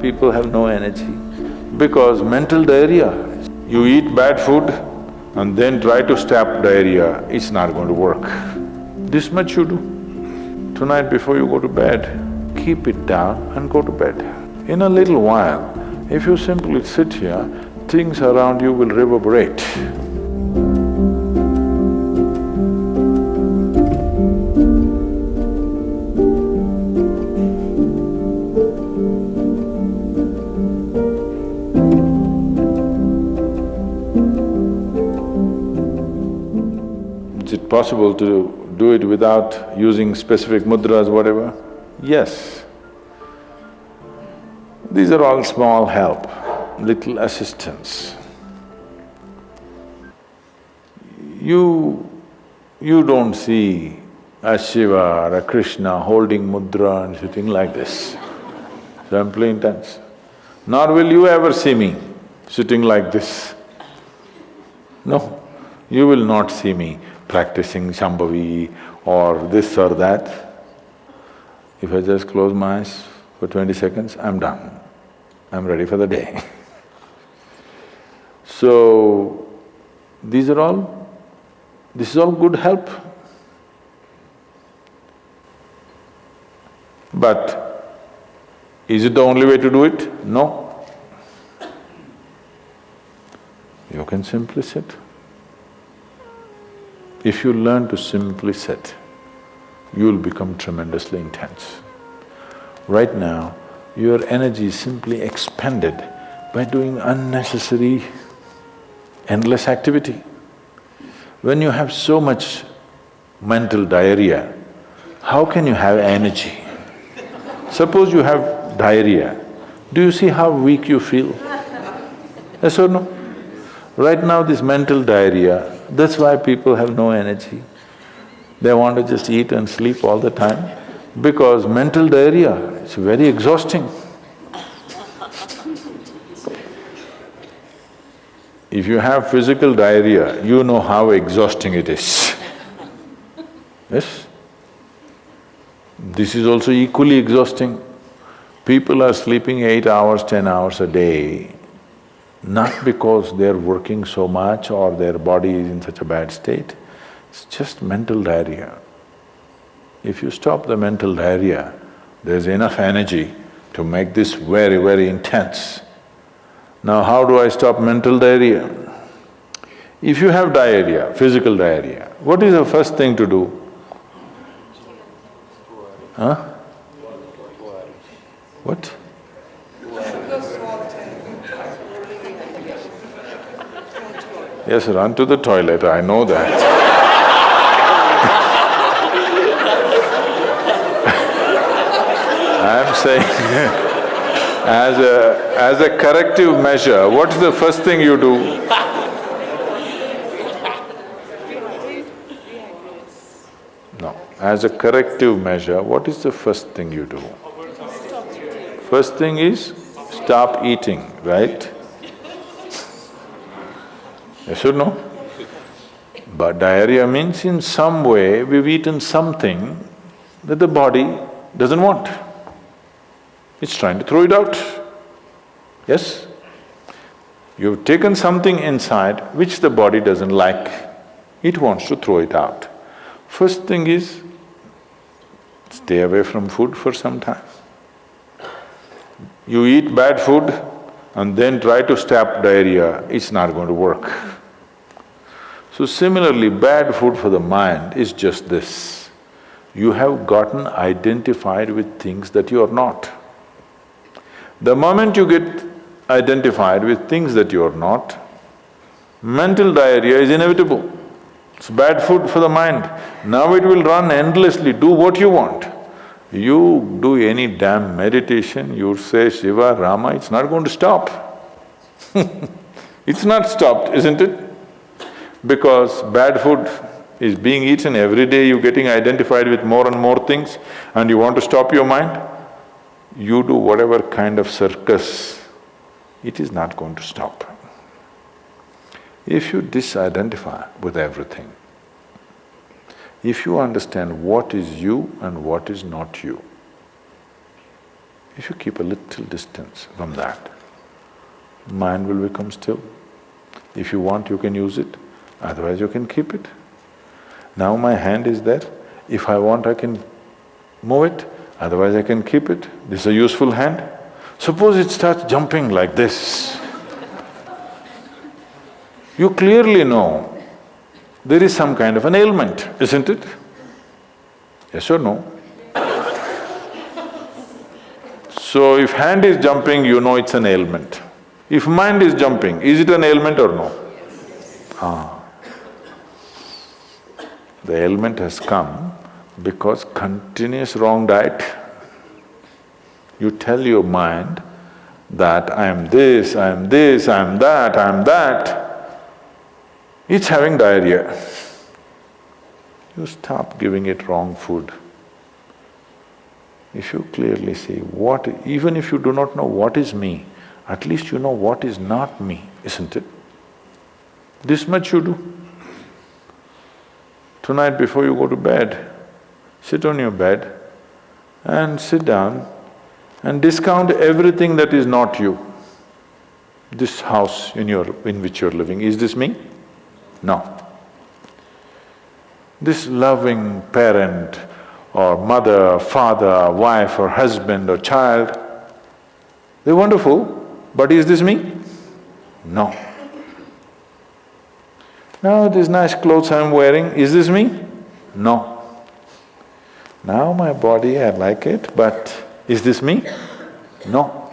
people have no energy? Because mental diarrhea. You eat bad food and then try to stop diarrhea, it's not going to work. This much you do. Tonight before you go to bed, keep it down and go to bed. In a little while, if you simply sit here, things around you will reverberate. Is it possible to do it without using specific mudras, whatever? Yes. These are all small help, little assistance. You don't see a Shiva or a Krishna holding mudra and sitting like this, simply intense. Nor will you ever see me sitting like this. No, you will not see me practicing Shambhavi or this or that. If I just close my eyes for 20 seconds, I'm done. I'm ready for the day. So, this is all good help. But is it the only way to do it? No. You can simply sit. If you learn to simply sit, you'll become tremendously intense. Right now, your energy is simply expended by doing unnecessary, endless activity. When you have so much mental diarrhea, how can you have energy? Suppose you have diarrhea, do you see how weak you feel? Yes or no? Right now this mental diarrhea, that's why people have no energy. They want to just eat and sleep all the time because mental diarrhea is very exhausting. If you have physical diarrhea, you know how exhausting it is. Yes? This is also equally exhausting. People are sleeping 8 hours, 10 hours a day, not because they're working so much or their body is in such a bad state, it's just mental diarrhea. If you stop the mental diarrhea, there's enough energy to make this very, very intense. Now how do I stop mental diarrhea? If you have diarrhea, physical diarrhea, what is the first thing to do? Huh? What? Yes, run to the toilet, I know that. I'm saying as a corrective measure, what's the first thing you do? No, as a corrective measure, what is the first thing you do? First thing is stop eating, right? Yes or no? But diarrhea means in some way we've eaten something that the body doesn't want. It's trying to throw it out. Yes? You've taken something inside which the body doesn't like, it wants to throw it out. First thing is, stay away from food for some time. You eat bad food and then try to stop diarrhea, it's not going to work. So similarly, bad food for the mind is just this. You have gotten identified with things that you are not. The moment you get identified with things that you are not, mental diarrhea is inevitable. It's bad food for the mind. Now it will run endlessly, do what you want. You do any damn meditation, you say Shiva, Rama, it's not going to stop. It's not stopped, isn't it? Because bad food is being eaten every day, you're getting identified with more and more things and you want to stop your mind, you do whatever kind of circus, it is not going to stop. If you disidentify with everything, if you understand what is you and what is not you, If you keep a little distance from that, mind will become still. If you want, you can use it, otherwise you can keep it. Now my hand is there, if I want I can move it, otherwise I can keep it. This is a useful hand. Suppose it starts jumping like this. You clearly know there is some kind of an ailment, isn't it? Yes or no? So if hand is jumping, you know it's an ailment. If mind is jumping, is it an ailment or no? The ailment has come because continuous wrong diet. You tell your mind that I am this, I am this, I am that, I am that. It's having diarrhea. You stop giving it wrong food. If you clearly see what… even if you do not know what is me, at least you know what is not me, isn't it? This much you do. Tonight before you go to bed, sit on your bed and sit down and discount everything that is not you. This house in which you're living, is this me? No. This loving parent or mother, father, wife or husband or child, they're wonderful, but is this me? No. Now these nice clothes I'm wearing, is this me? No. Now my body, I like it, but is this me? No.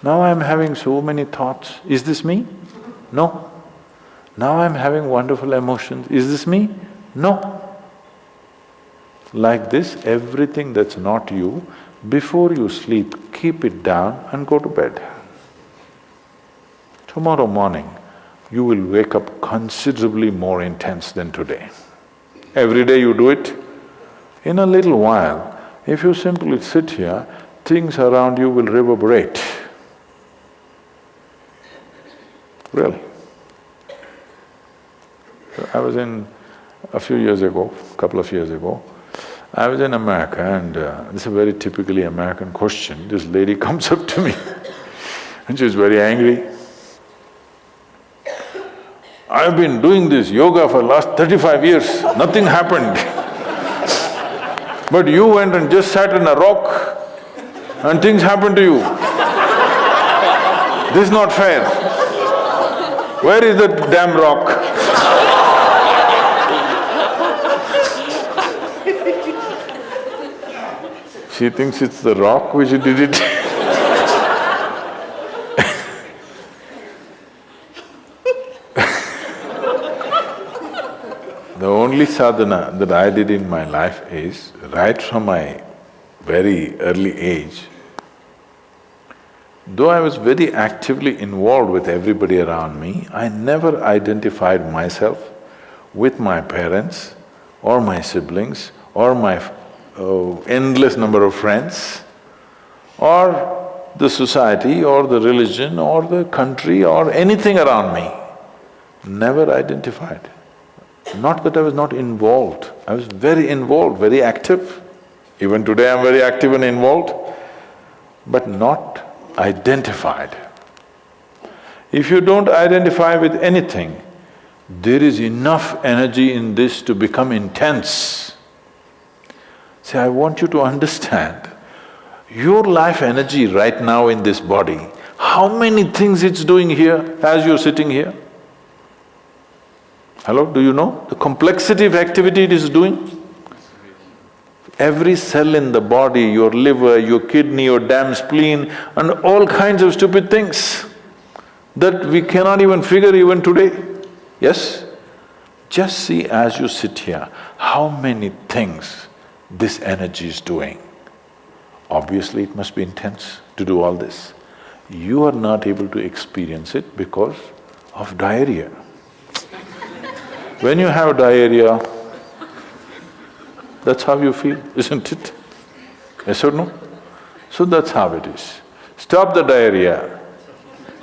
Now I'm having so many thoughts, is this me? No. Now I'm having wonderful emotions, is this me? No. Like this, everything that's not you, before you sleep, keep it down and go to bed. Tomorrow morning, you will wake up considerably more intense than today. Every day you do it. In a little while, if you simply sit here, things around you will reverberate. Really. So I was in… a few years ago, couple of years ago, I was in America and this is a very typically American question. This lady comes up to me and she's very angry. I've been doing this yoga for last 35 years, nothing happened. But you went and just sat on a rock and things happened to you. This is not fair. Where is that damn rock? She thinks it's the rock which did it. The only sadhana that I did in my life is, right from my very early age, though I was very actively involved with everybody around me, I never identified myself with my parents or my siblings or my endless number of friends or the society or the religion or the country or anything around me. Never identified. Not that I was not involved, I was very involved, very active. Even today I'm very active and involved, but not identified. If you don't identify with anything, there is enough energy in this to become intense. See, I want you to understand, your life energy right now in this body, how many things it's doing here as you're sitting here? Hello, do you know the complexity of activity it is doing? Every cell in the body, your liver, your kidney, your damn spleen and all kinds of stupid things that we cannot even figure even today. Yes? Just see as you sit here, how many things this energy is doing. Obviously it must be intense to do all this. You are not able to experience it because of diarrhea. When you have diarrhea, that's how you feel, isn't it? Yes or no? So that's how it is. Stop the diarrhea.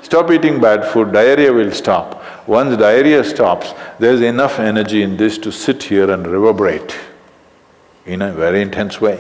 Stop eating bad food, diarrhea will stop. Once diarrhea stops, there's enough energy in this to sit here and reverberate in a very intense way.